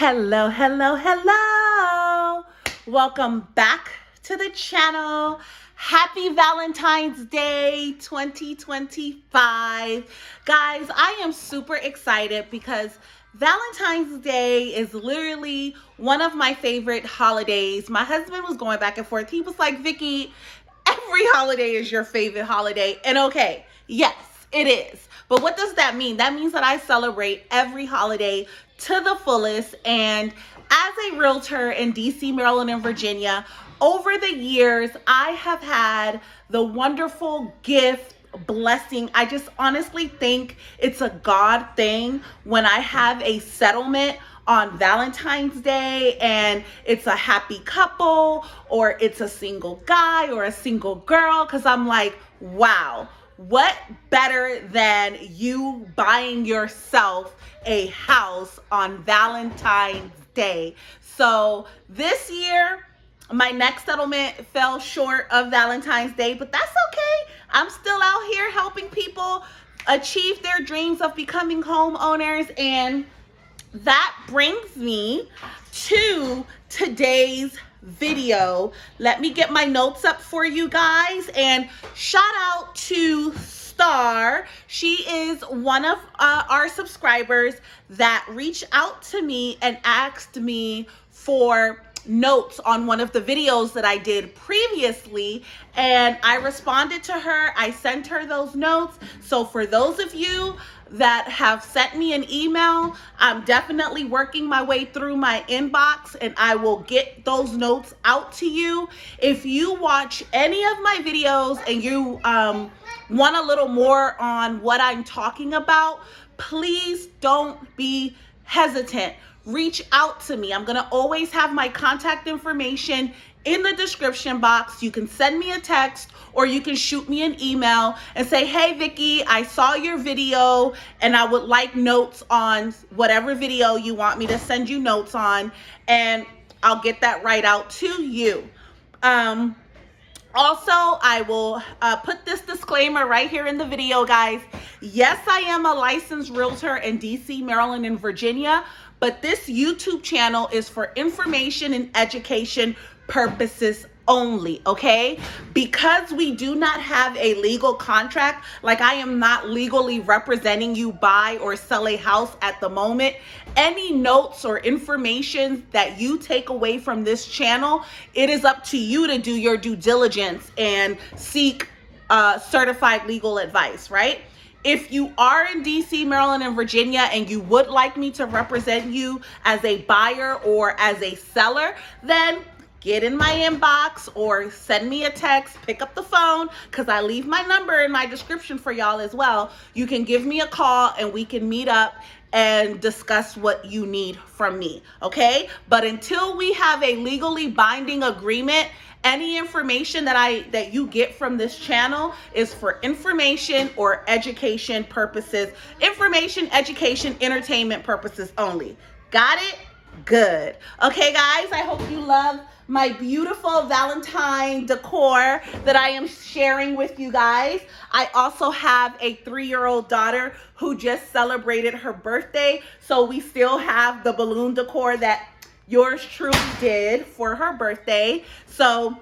Hello, hello, hello. Welcome back to the channel. Happy Valentine's Day 2025. Guys, I am super excited because Valentine's Day is literally one of my favorite holidays. My husband was going back and forth. He was like, Vicky, every holiday is your favorite holiday. And okay, yes, it is. But what does that mean? That means that I celebrate every holiday to the fullest. And as a realtor in DC, Maryland, and Virginia, over the years, I have had the wonderful gift, blessing. I just honestly think it's a God thing when I have a settlement on Valentine's Day and it's a happy couple or it's a single guy or a single girl, because I'm like, wow, what better than you buying yourself a house on Valentine's Day? So this year, my next settlement fell short of Valentine's Day, but that's okay. I'm still out here helping people achieve their dreams of becoming homeowners. And that brings me to today's video. Let me get my notes up for you guys, and shout out to Star. She is one of our subscribers that reached out to me and asked me for notes on one of the videos that I did previously, and I responded to her. I sent her those notes. So for those of you that have sent me an email, I'm definitely working my way through my inbox and I will get those notes out to you. If you watch any of my videos and you want a little more on what I'm talking about, please don't be hesitant. Reach out to me. I'm going to always have my contact information in the description box. You can send me a text or you can shoot me an email and say, hey, Vicky, I saw your video and I would like notes on whatever video you want me to send you notes on, and I'll get that right out to you. Also, I will put this disclaimer right here in the video, guys. Yes, I am a licensed realtor in DC, Maryland, and Virginia, but this YouTube channel is for information and education purposes only, okay? Because we do not have a legal contract, like I am not legally representing you buy or sell a house at the moment, any notes or information that you take away from this channel, it is up to you to do your due diligence and seek certified legal advice, right? If you are in DC, Maryland, and Virginia, and you would like me to represent you as a buyer or as a seller, then get in my inbox or send me a text, pick up the phone, because I leave my number in my description for y'all as well. You can give me a call and we can meet up and discuss what you need from me, okay? But until we have a legally binding agreement, any information that you get from this channel is for information or education purposes. Information, education, entertainment purposes only. Got it? Good. Okay, guys, I hope you love my beautiful Valentine decor that I am sharing with you guys. I also have a 3-year-old daughter who just celebrated her birthday, so we still have the balloon decor that yours truly did for her birthday. So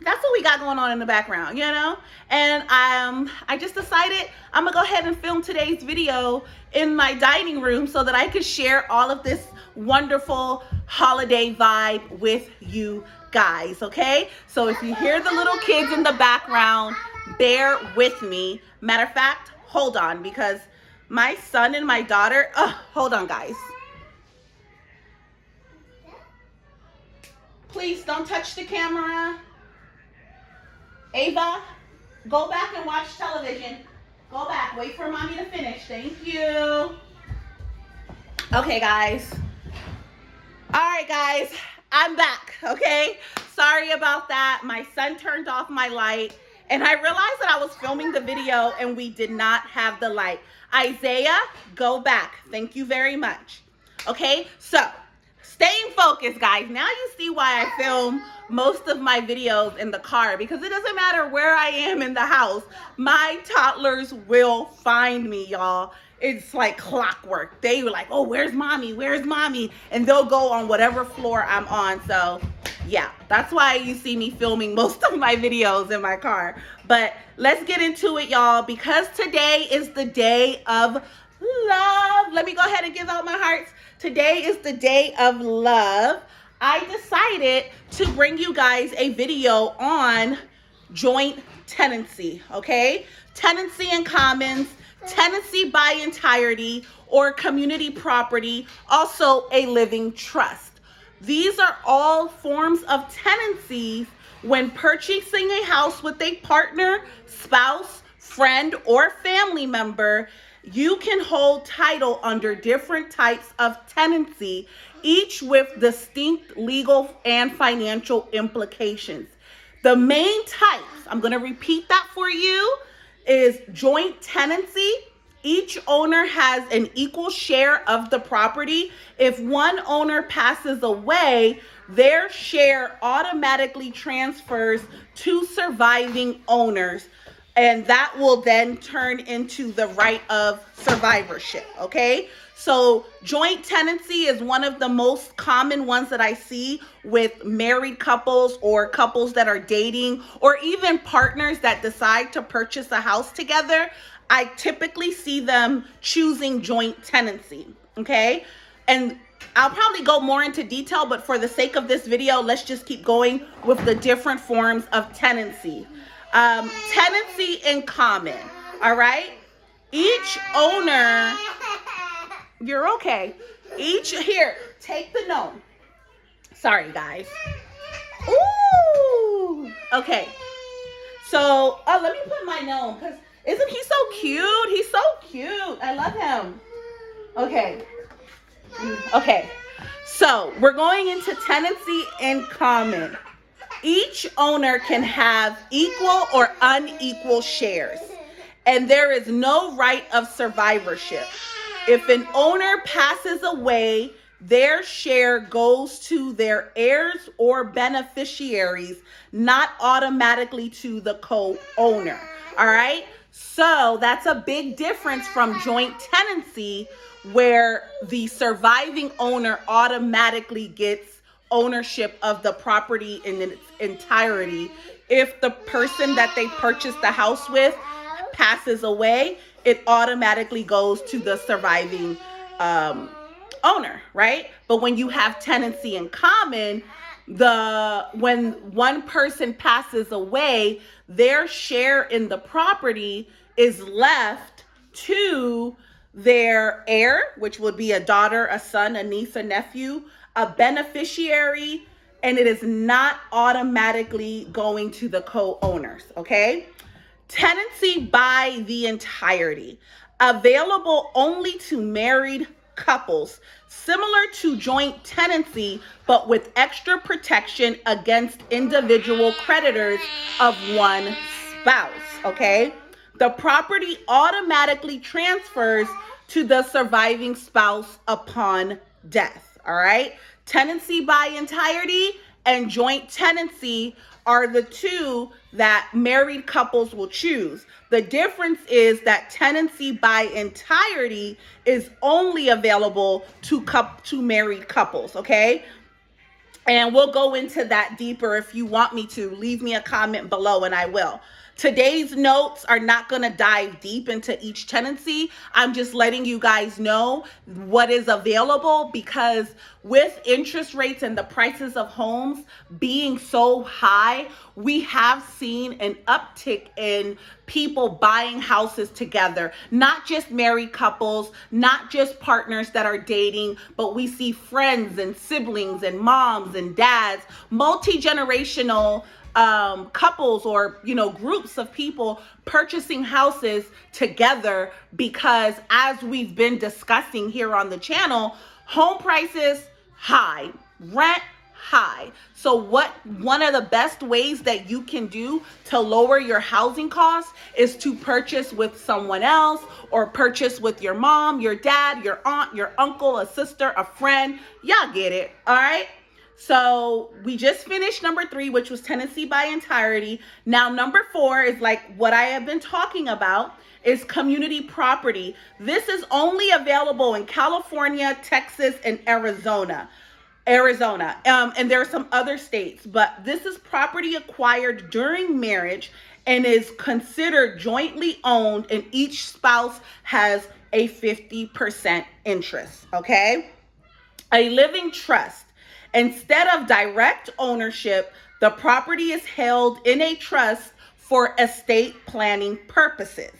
that's what we got going on in the background, you know? And I just decided I'm gonna go ahead and film today's video in my dining room so that I could share all of this wonderful holiday vibe with you guys, okay? So if you hear the little kids in the background, bear with me. Matter of fact, hold on, because my son and my daughter, hold on, guys. Please don't touch the camera. Ava, go back and watch television. Go back. Wait for mommy to finish. Thank you. Okay, guys. All right, guys. I'm back, okay? Sorry about that. My son turned off my light, and I realized that I was filming the video, and we did not have the light. Isaiah, go back. Thank you very much. Okay, so staying focused, guys. Now you see why I film most of my videos in the car, because it doesn't matter where I am in the house. My toddlers will find me, y'all. it's like clockwork. They were like, oh, where's mommy? Where's mommy? And they'll go on whatever floor I'm on. So yeah, that's why you see me filming most of my videos in my car. But let's get into it, y'all, because today is the day of love. Let me go ahead and give out my hearts. Today is the day of love. I decided to bring you guys a video on joint tenancy, okay? Tenancy in commons, tenancy by entirety, or community property, also a living trust. These are all forms of tenancies when purchasing a house with a partner, spouse, friend, or family member. You can hold title under different types of tenancy, each with distinct legal and financial implications. The main types, I'm going to repeat that for you, is joint tenancy. Each owner has an equal share of the property. If one owner passes away, their share automatically transfers to surviving owners, and that will then turn into the right of survivorship, okay? So joint tenancy is one of the most common ones that I see with married couples or couples that are dating, or even partners that decide to purchase a house together. I typically see them choosing joint tenancy, okay? And I'll probably go more into detail, but for the sake of this video, let's just keep going with the different forms of tenancy. Tenancy in common, all right? Each owner, you're okay. Here, take the gnome. Sorry, guys. Ooh, okay. So, let me put my gnome, because isn't he so cute? He's so cute. I love him. Okay. Okay. So, we're going into tenancy in common. Each owner can have equal or unequal shares, and there is no right of survivorship. If an owner passes away, their share goes to their heirs or beneficiaries, not automatically to the co-owner. All right? So that's a big difference from joint tenancy, where the surviving owner automatically gets ownership of the property in its entirety. If the person that they purchased the house with passes away, it automatically goes to the surviving owner, right? But when you have tenancy in common, when one person passes away, their share in the property is left to their heir, which would be a daughter, a son, a niece, a nephew, a beneficiary, and it is not automatically going to the co-owners, okay? Tenancy by the entirety, available only to married couples, similar to joint tenancy, but with extra protection against individual creditors of one spouse, okay? The property automatically transfers to the surviving spouse upon death, all right? Tenancy by entirety and joint tenancy are the two that married couples will choose. The difference is that tenancy by entirety is only available to married couples, okay? And we'll go into that deeper if you want me to. Leave me a comment below and I will. Today's notes are not going to dive deep into each tenancy. I'm just letting you guys know what is available, because with interest rates and the prices of homes being so high, we have seen an uptick in people buying houses together. Not just married couples, not just partners that are dating, but we see friends and siblings and moms and dads, multi-generational couples or, groups of people purchasing houses together, because as we've been discussing here on the channel, home prices high, rent high. So one of the best ways that you can do to lower your housing costs is to purchase with someone else, or purchase with your mom, your dad, your aunt, your uncle, a sister, a friend. Y'all get it, all right? So we just finished number 3, which was tenancy by entirety. Now number 4 is like what I have been talking about, is community property. This is only available in California, Texas, and Arizona. And there are some other states, but this is property acquired during marriage and is considered jointly owned, and each spouse has a 50% interest, okay? A living trust. Instead of direct ownership, the property is held in a trust for estate planning purposes,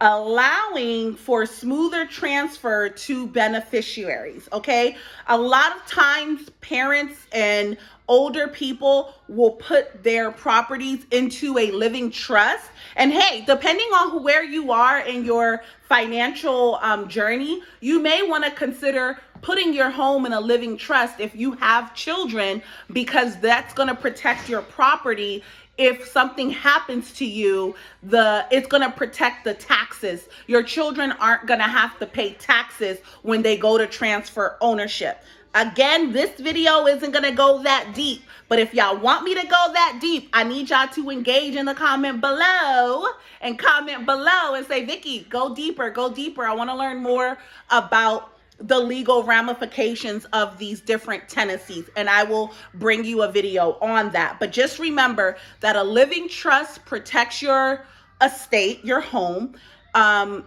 allowing for smoother transfer to beneficiaries, okay? A lot of times parents and older people will put their properties into a living trust. And hey, depending on where you are in your financial journey, you may want to consider putting your home in a living trust if you have children, because that's going to protect your property. If something happens to you, it's going to protect the taxes. Your children aren't going to have to pay taxes when they go to transfer ownership. Again, this video isn't going to go that deep, but if y'all want me to go that deep, I need y'all to engage in the comment below and say, Vicky, go deeper, go deeper. I want to learn more about the legal ramifications of these different tenancies, and I will bring you a video on that. But just remember that a living trust protects your estate, your home.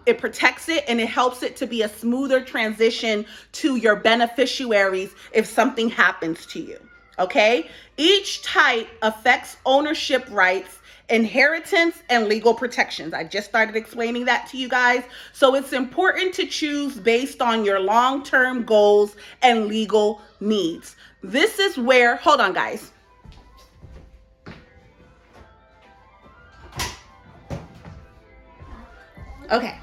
It protects it, and it helps it to be a smoother transition to your beneficiaries if something happens to you, okay? Each type affects ownership rights, inheritance, and legal protections. I just started explaining that to you guys. So it's important to choose based on your long-term goals and legal needs. This is where, hold on guys. Okay.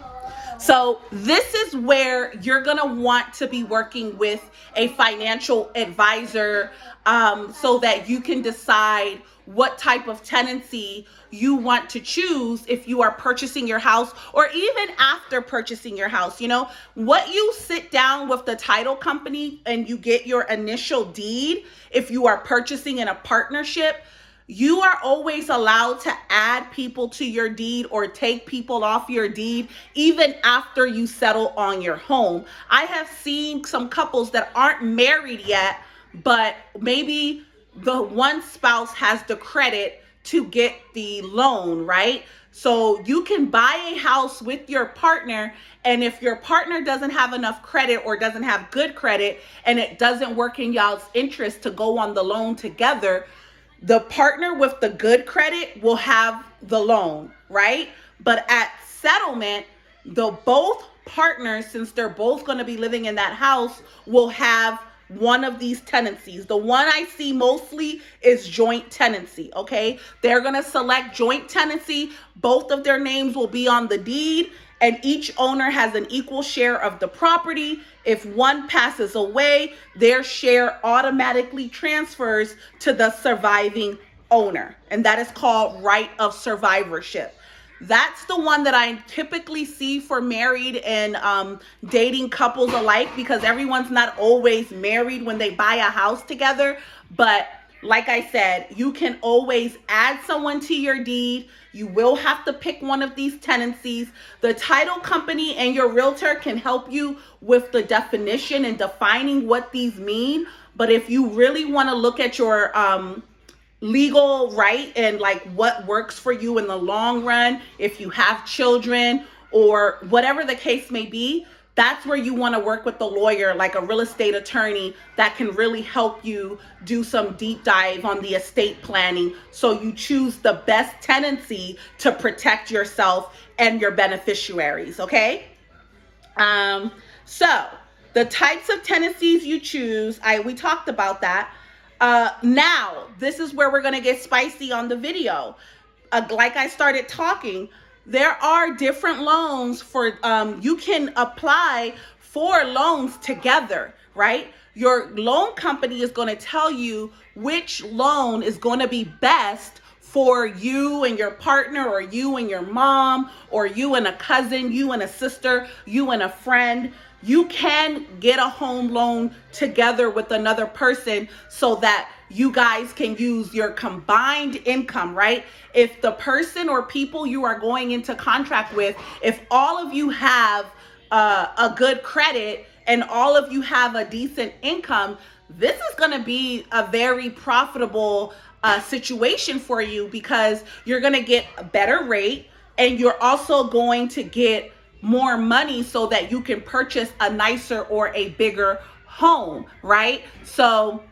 So this is where you're going to want to be working with a financial advisor, so that you can decide what type of tenancy you want to choose if you are purchasing your house, or even after purchasing your house. You know, what you sit down with the title company and you get your initial deed, if you are purchasing in a partnership, you are always allowed to add people to your deed or take people off your deed even after you settle on your home. I have seen some couples that aren't married yet, but maybe the one spouse has the credit to get the loan, right? So you can buy a house with your partner, and if your partner doesn't have enough credit or doesn't have good credit and it doesn't work in y'all's interest to go on the loan together, the partner with the good credit will have the loan, right? But at settlement, the both partners, since they're both going to be living in that house, will have one of these tenancies. The one I see mostly is joint tenancy, okay? They're going to select joint tenancy. Both of their names will be on the deed, and each owner has an equal share of the property. If one passes away, their share automatically transfers to the surviving owner, and that is called right of survivorship. That's the one that I typically see for married and dating couples alike, because everyone's not always married when they buy a house together. But like I said, you can always add someone to your deed. You will have to pick one of these tenancies. The title company and your realtor can help you with the definition and defining what these mean. But if you really want to look at your legal right and like what works for you in the long run, if you have children or whatever the case may be, that's where you want to work with the lawyer, like a real estate attorney, that can really help you do some deep dive on the estate planning, so you choose the best tenancy to protect yourself and your beneficiaries, okay? So the types of tenancies you choose, we talked about that. Now, this is where we're going to get spicy on the video. Like I started talking, there are different loans for, you can apply for loans together, right? Your loan company is going to tell you which loan is going to be best for you and your partner, or you and your mom, or you and a cousin, you and a sister, you and a friend. you can get a home loan together with another person so that you guys can use your combined income, right? If the person or people you are going into contract with, if all of you have a good credit and all of you have a decent income, this is going to be a very profitable situation for you, because you're going to get a better rate and you're also going to get more money so that you can purchase a nicer or a bigger home, right? So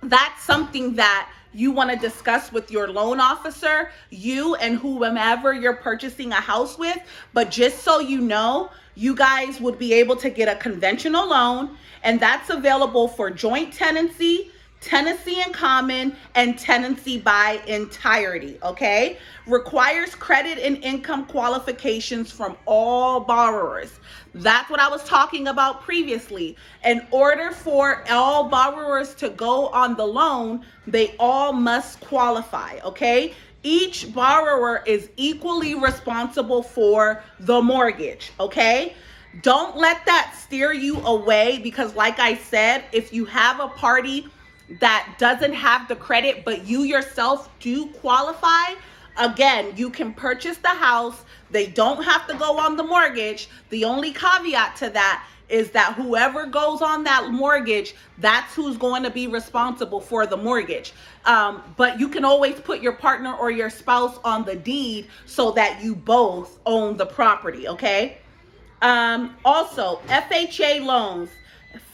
that's something that you want to discuss with your loan officer, you and whomever you're purchasing a house with. But just so you know, you guys would be able to get a conventional loan, and that's available for joint tenancy, tenancy in common, and tenancy by entirety, okay? Requires credit and income qualifications from all borrowers. That's what I was talking about previously. In order for all borrowers to go on the loan, they all must qualify, okay? Each borrower is equally responsible for the mortgage, okay? Don't let that steer you away, because like I said, if you have a party that doesn't have the credit, but you yourself do qualify, again, you can purchase the house. They don't have to go on the mortgage. The only caveat to that is that whoever goes on that mortgage, that's who's going to be responsible for the mortgage. But you can always put your partner or your spouse on the deed so that you both own the property, okay? Also, FHA loans,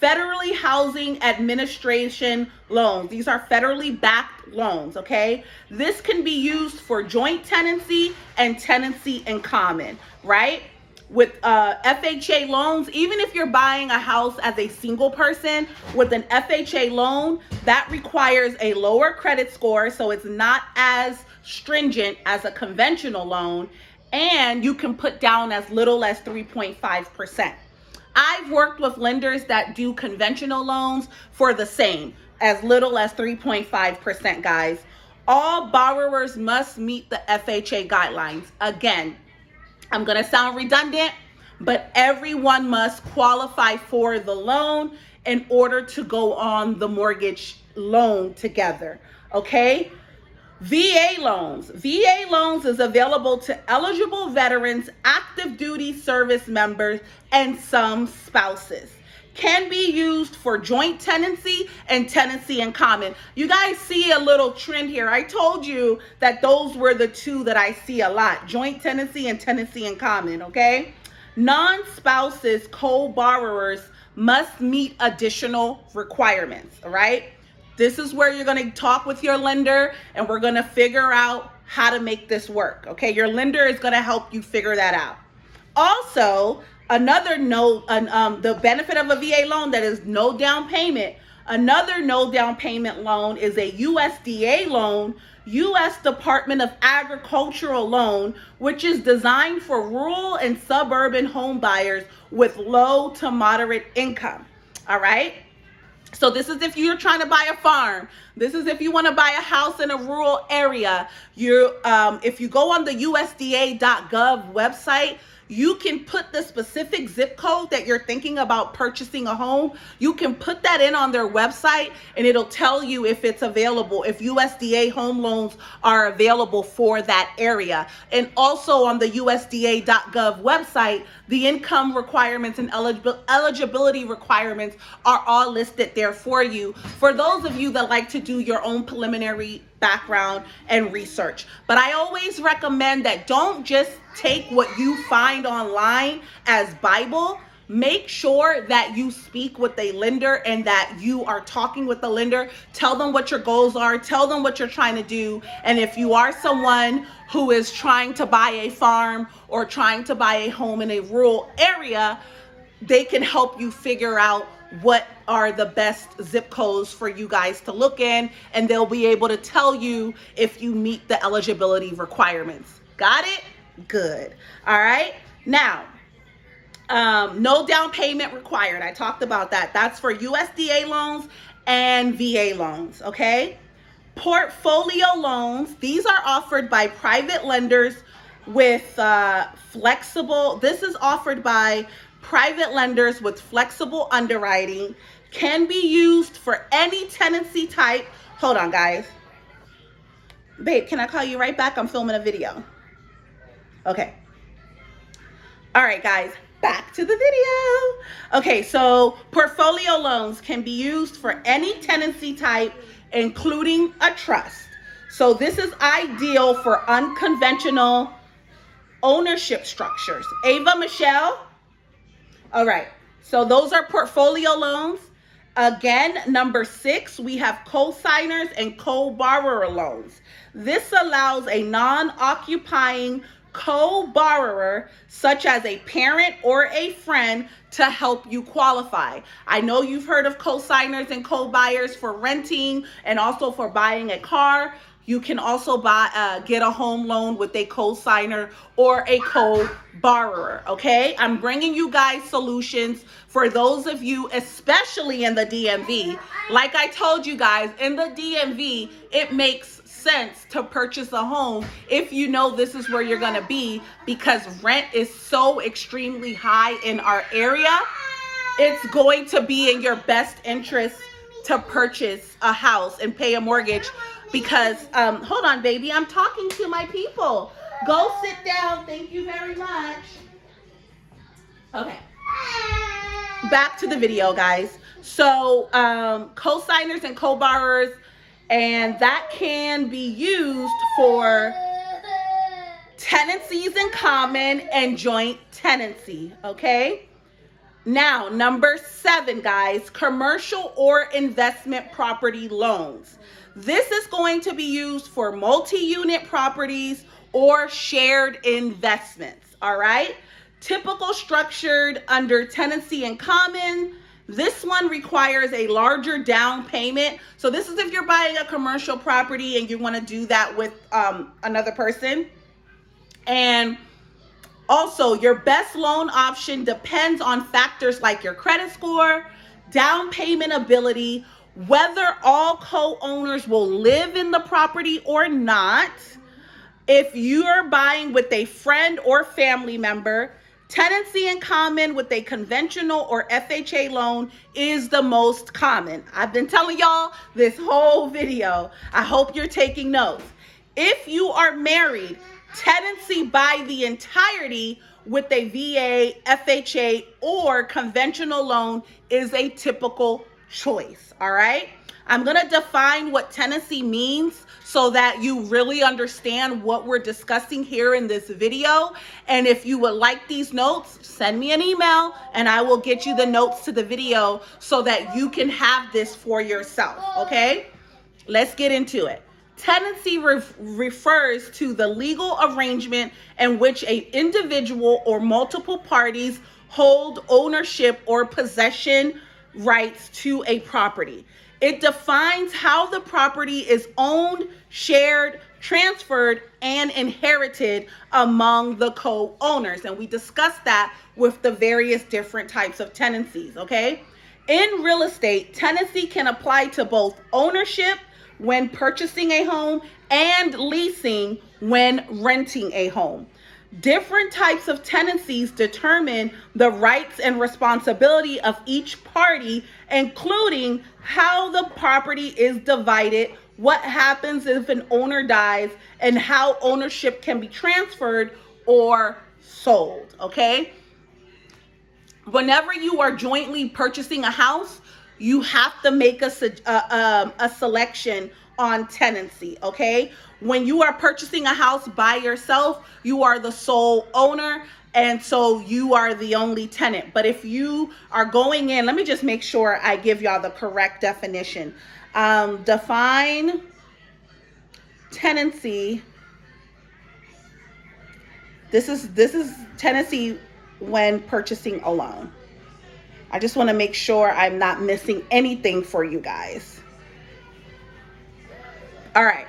Federally Housing Administration loans. These are federally backed loans, okay? This can be used for joint tenancy and tenancy in common, right? With FHA loans, even if you're buying a house as a single person, with an FHA loan, that requires a lower credit score, so it's not as stringent as a conventional loan, and you can put down as little as 3.5%. I've worked with lenders that do conventional loans for the same, as little as 3.5%, guys. All borrowers must meet the FHA guidelines. Again, I'm going to sound redundant, but everyone must qualify for the loan in order to go on the mortgage loan together, okay? VA loans. VA loans is available to eligible veterans, active duty service members, and some spouses. Can be used for joint tenancy and tenancy in common. You guys see a little trend here. I told you that those were the two that I see a lot: joint tenancy and tenancy in common, okay? Non-spouses, co-borrowers must meet additional requirements, all right? This is where you're going to talk with your lender, and we're going to figure out how to make this work, okay? Your lender is going to help you figure that out. Also, another note, the benefit of a VA loan that is no down payment. Another no down payment loan is a USDA loan, U.S. Department of Agricultural loan, which is designed for rural and suburban home buyers with low to moderate income, all right? So this is if you're trying to buy a farm. This is if you want to buy a house in a rural area. If you go on the USDA.gov website, you can put the specific zip code that you're thinking about purchasing a home. You can put that in on their website, and it'll tell you if it's available, if USDA home loans are available for that area. And also on the USDA.gov website, the income requirements and eligibility requirements are all listed there for you, for those of you that like to do your own preliminary background and research. But I always recommend that don't just take what you find online as Bible. Make sure that you speak with a lender and that you are talking with the lender. Tell them what your goals are. Tell them what you're trying to do. And if you are someone who is trying to buy a farm or trying to buy a home in a rural area, they can help you figure out what are the best zip codes for you guys to look in, and they'll be able to tell you if you meet the eligibility requirements. Got it? Good. All right. Now, no down payment required. I talked about that. That's for USDA loans and VA loans. Okay. Portfolio loans. These are offered by private lenders with flexible. This is offered by private lenders with flexible underwriting, can be used for any tenancy type. Hold on, guys. Babe, can I call you right back? I'm filming a video. Okay. All right, guys, back to the video. Okay, so portfolio loans can be used for any tenancy type, including a trust. So this is ideal for unconventional ownership structures. Ava, Michelle? All right, so those are portfolio loans. Again, number 6, we have co-signers and co-borrower loans. This allows a non-occupying co-borrower, such as a parent or a friend, to help you qualify. I know you've heard of co-signers and co-buyers for renting and also for buying a car. You can also get a home loan with a co-signer or a co-borrower, okay? I'm bringing you guys solutions for those of you, especially in the DMV. Like I told you guys, in the DMV, it makes sense to purchase a home if you know this is where you're going to be, because rent is so extremely high in our area. It's going to be in your best interest to purchase a house and pay a mortgage, because hold on, baby, I'm talking to my people. Go sit down. Thank you very much. Okay, back to the video, guys. So co-signers and co-borrowers, and that can be used for tenancies in common and joint tenancy, okay? Now, number 7, guys, commercial or investment property loans. This is going to be used for multi-unit properties or shared investments, all right? Typical structured under tenancy in common. This one requires a larger down payment. So this is if you're buying a commercial property and you want to do that with another person. And also, your best loan option depends on factors like your credit score, down payment ability, whether all co-owners will live in the property or not. If you are buying with a friend or family member, tenancy in common with a conventional or FHA loan is the most common. I've been telling y'all this whole video. I hope you're taking notes. If you are married, tenancy by the entirety with a VA, FHA, or conventional loan is a typical choice, all right? I'm going to define what tenancy means so that you really understand what we're discussing here in this video. And if you would like these notes, send me an email and I will get you the notes to the video so that you can have this for yourself, okay? Let's get into it. Tenancy refers to the legal arrangement in which an individual or multiple parties hold ownership or possession rights to a property. It defines how the property is owned, shared, transferred, and inherited among the co-owners. And we discussed that with the various different types of tenancies, okay? In real estate, tenancy can apply to both ownership when purchasing a home and leasing when renting a home. Different types of tenancies determine the rights and responsibility of each party, including how the property is divided, what happens if an owner dies, and how ownership can be transferred or sold, okay? Whenever you are jointly purchasing a house, you have to make a selection on tenancy, okay? When you are purchasing a house by yourself, you are the sole owner, and so you are the only tenant. But if you are going in, let me just make sure I give y'all the correct definition. Define tenancy. This is tenancy when purchasing a loan. I just want to make sure I'm not missing anything for you guys. All right.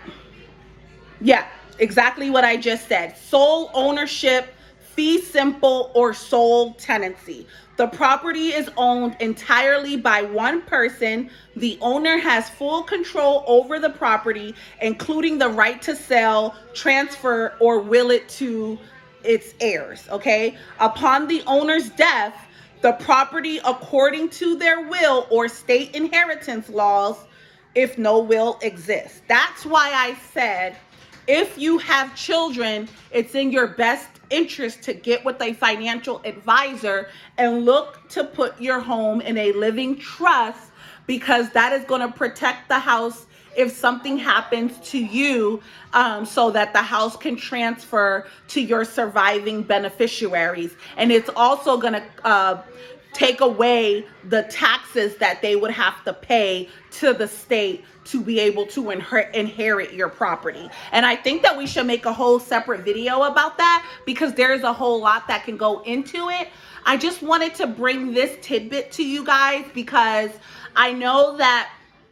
Yeah, exactly what I just said. Sole ownership, fee simple, or sole tenancy. The property is owned entirely by one person. The owner has full control over the property, including the right to sell, transfer, or will it to its heirs, okay? Upon the owner's death, the property according to their will or state inheritance laws if no will exists. That's why I said if you have children, it's in your best interest to get with a financial advisor and look to put your home in a living trust, because that is going to protect the house if something happens to you, so that the house can transfer to your surviving beneficiaries. And it's also going to take away the taxes that they would have to pay to the state to be able to inherit your property. And I think that we should make a whole separate video about that, because there's a whole lot that can go into it. I just wanted to bring this tidbit to you guys because I know that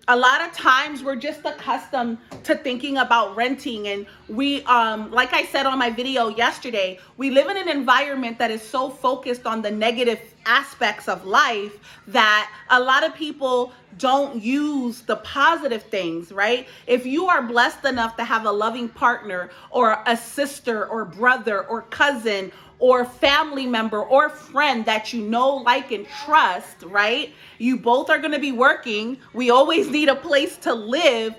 a lot of times we're just accustomed to thinking about renting, and we like I said on my video yesterday, we live in an environment that is so focused on the negative aspects of life that a lot of people don't use the positive things, right? If you are blessed enough to have a loving partner or a sister or brother or cousin or family member or friend that you know, like, and trust, right? You both are going to be working. We always need a place to live.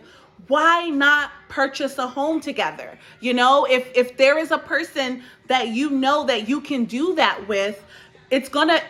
Why not purchase a home together? You know, if there is a person that you know that you can do that with, it's gonna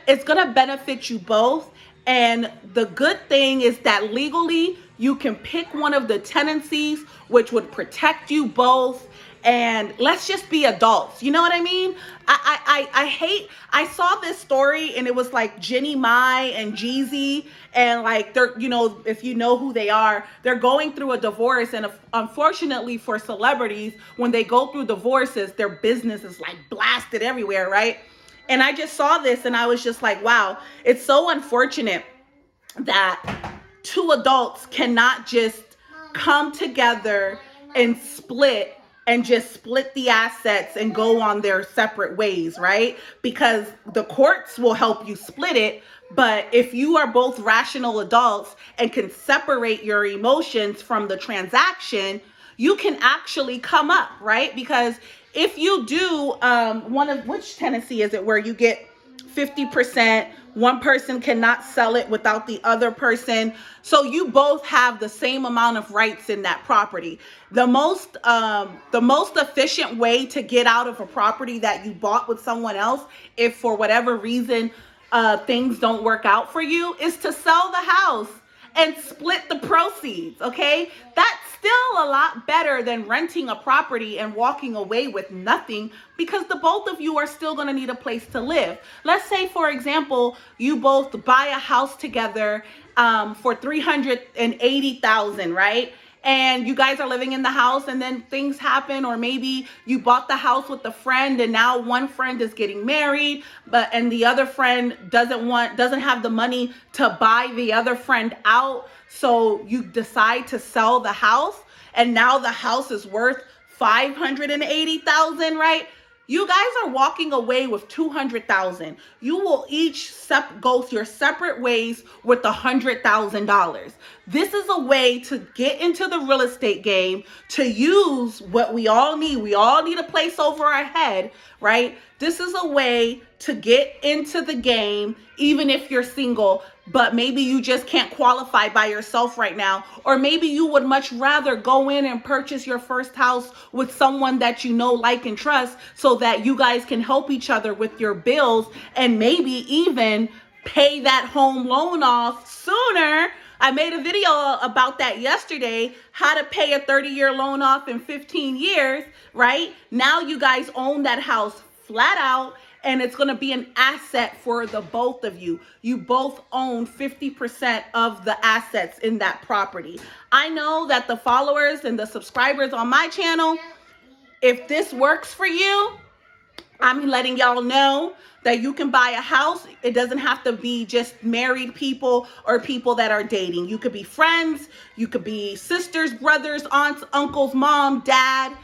benefit you both. And the good thing is that legally you can pick one of the tenancies, which would protect you both. And let's just be adults. You know what I mean? I saw this story and it was like Jenny Mai and Jeezy, and like they're, you know, if you know who they are, they're going through a divorce. And unfortunately for celebrities, when they go through divorces, their business is like blasted everywhere, right? And I just saw this and I was just like, wow, it's so unfortunate that two adults cannot just come together and just split the assets and go on their separate ways, right? Because the courts will help you split it. But if you are both rational adults and can separate your emotions from the transaction, you can actually come up, right? Because if you do which tenancy is it where you get 50%, one person cannot sell it without the other person. So you both have the same amount of rights in that property. The most efficient way to get out of a property that you bought with someone else, if for whatever reason things don't work out for you, is to sell the house and split the proceeds, okay? That's still a lot better than renting a property and walking away with nothing, because the both of you are still gonna need a place to live. Let's say, for example, you both buy a house together for $380,000, right? And you guys are living in the house and then things happen, or maybe you bought the house with a friend and now one friend is getting married, and the other friend doesn't have the money to buy the other friend out. So you decide to sell the house and now the house is worth $580,000, right? You guys are walking away with $200,000. You will each go your separate ways with $100,000. This is a way to get into the real estate game, to use what we all need. We all need a place over our head, right? This is a way to get into the game, even if you're single, but maybe you just can't qualify by yourself right now. Or maybe you would much rather go in and purchase your first house with someone that you know, like, and trust, so that you guys can help each other with your bills and maybe even pay that home loan off sooner. I made a video about that yesterday, how to pay a 30-year loan off in 15 years, right? Now you guys own that house flat out, and it's going to be an asset for the both of you. You both own 50% of the assets in that property. I know that the followers and the subscribers on my channel, if this works for you, I'm letting y'all know that you can buy a house. It doesn't have to be just married people or people that are dating. You could be friends. You could be sisters, brothers, aunts, uncles, mom, dad.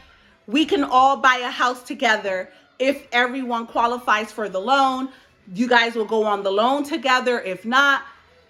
We can all buy a house together. If everyone qualifies for the loan, you guys will go on the loan together. If not,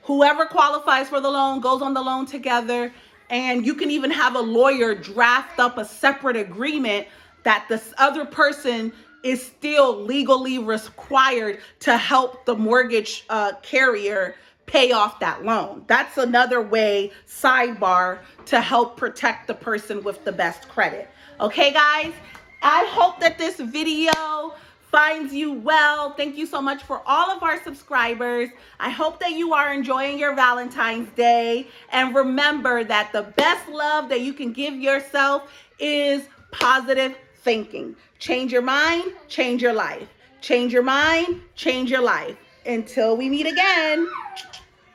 whoever qualifies for the loan goes on the loan together. And you can even have a lawyer draft up a separate agreement that this other person is still legally required to help the mortgage carrier pay off that loan. That's another way, sidebar, to help protect the person with the best credit. Okay, guys? I hope that this video finds you well. Thank you so much for all of our subscribers. I hope that you are enjoying your Valentine's Day. And remember that the best love that you can give yourself is positive thinking. Change your mind, change your life. Change your mind, change your life. Until we meet again,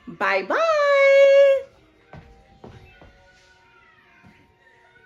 bye-bye.